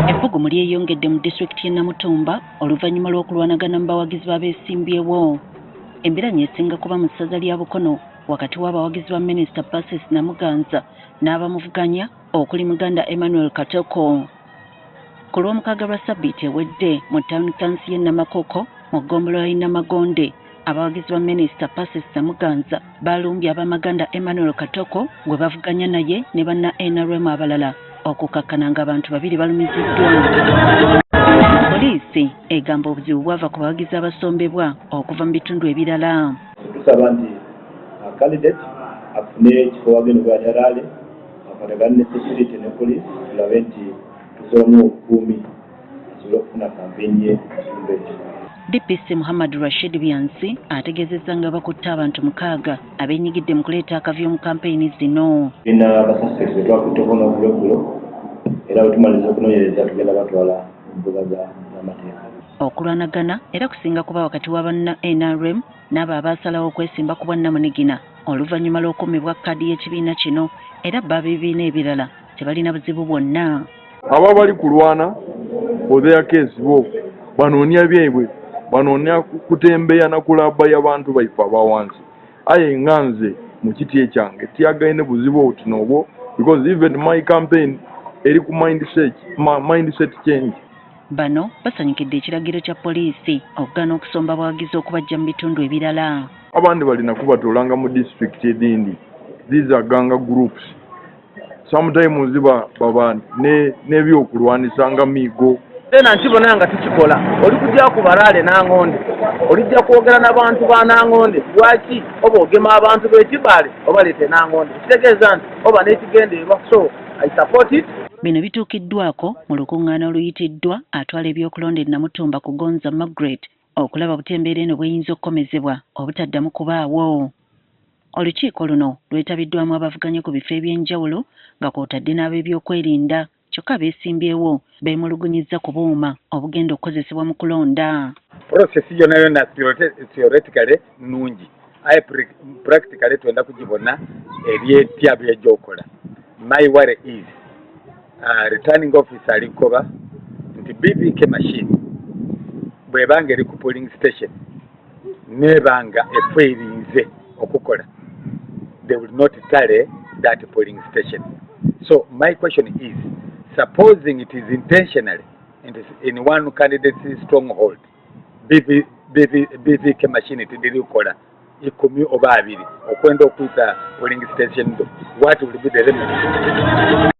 Ebbugumu lyeyongedde mu disitulikiti y'e Namutumba oluvannyuma lw'okulwanagana mu bawagizi b'abeesimbyewo. Embiranye esinga kuba mu ssaza lya Bukono wakati w'abawagizi ba Minisita Pacis Namuganza n'abamuvuganya okuli Muganda Emmanuel Katoko. Ku lw'omukaaga lwa Ssabbiiti ewedde mu Town Council y'e Namakoko mu ggombolola y'e Namagonde, abawagizi ba Minisita Pacis Namuganza balumbye abamaganda Emmanuel Katoko gwe bavuganya naye ne banna NRM abalala okukakkana ng'abantu babiri balumiziddwa. Poliisi egamba obuzibu bwava ku bawagizi abasombebwa okuva mu bitundu ebirala. Tusaba nti candidate afune ekifo wagenda bw'akyalaale akwatagana ne security ne police tulabe nti tusobola obukuumi asobole okufuna kampeyini ye ekitundu ekyo. DPC Muhammad Rashid Byansi ategeezezza nga bakutte abantu 6 abeenyigidde mu kuleeta akavuyo mu kampeyini zino. Tulina abasuspects be twakutteko n'obulweggulo era bwe tumaliriza okunoonyereza tugenda batwala mu mbuga z'amateeka. Okulwanagana era kusinga kuba wakati wa banna NRM n'abo abaasalawo okwesimba ku bwannamunigina oluvannyuma lw'okummibwa kkaadi y'ekibiina kino era b'ebibiina ebirala tebalina buzibu bwonna. Aba bali kulwana otheya keesi bo banoonya byebwe banoonya kutembeya na kulaba y'abantu baife abawansi. Aye nga nze mu kiti ekyange tiyagaine buzibu oti n'obwo because even my campaign eri ku mindset change. Bano basanyukidde ekiragiro kya poliisi okugaana okusomba abawagizi okubajja mu bitundu ebirala. Abandi balina kubatolanga mu district edindi. These are ganga groups. Sometimes ziba baba n'ebyokulwanisa nga migo. Tena nkibona nga tukikola oli kujja ku balaale n'angonde olijja kwogera n'abantu ba n'angonde lwaki oba ogema abantu b'ekibaale obaleete n'angonde kitegeeza nti oba n'ekigendeerwa. So I support it. Bino bituukiddwako mu lukuŋŋaana oluyitiddwa atwala ebyokulonda e Namutumba ku Gonza Margaret okulaba butembeera eno bweyinza okukomezebwa obutaddamu kubaawo. Olukiiko luno lwetabiddwamu abavuganya ku bifo eby'enjawulo nga kw'otadde n'ab'ebyokwerinda kyokka abeesimbyewo beemulugunyizza ku buuma obugenda okukozesebwa mu kulonda. Prosesi yonna yonna theoretically nnungi aye practically twenda kugibona ebyetya by'egyokola. My worry is returning officer alikoba nti BVK machine bwebanga eri ku polling station nebanga eferinze okukola, they will not tally that polling station. So my question is, supposing it is intentionally in one candidate's stronghold, BVK machine tidiri ukola ikumi oba abiri okwenda okuyita polling station, what will be the remedy?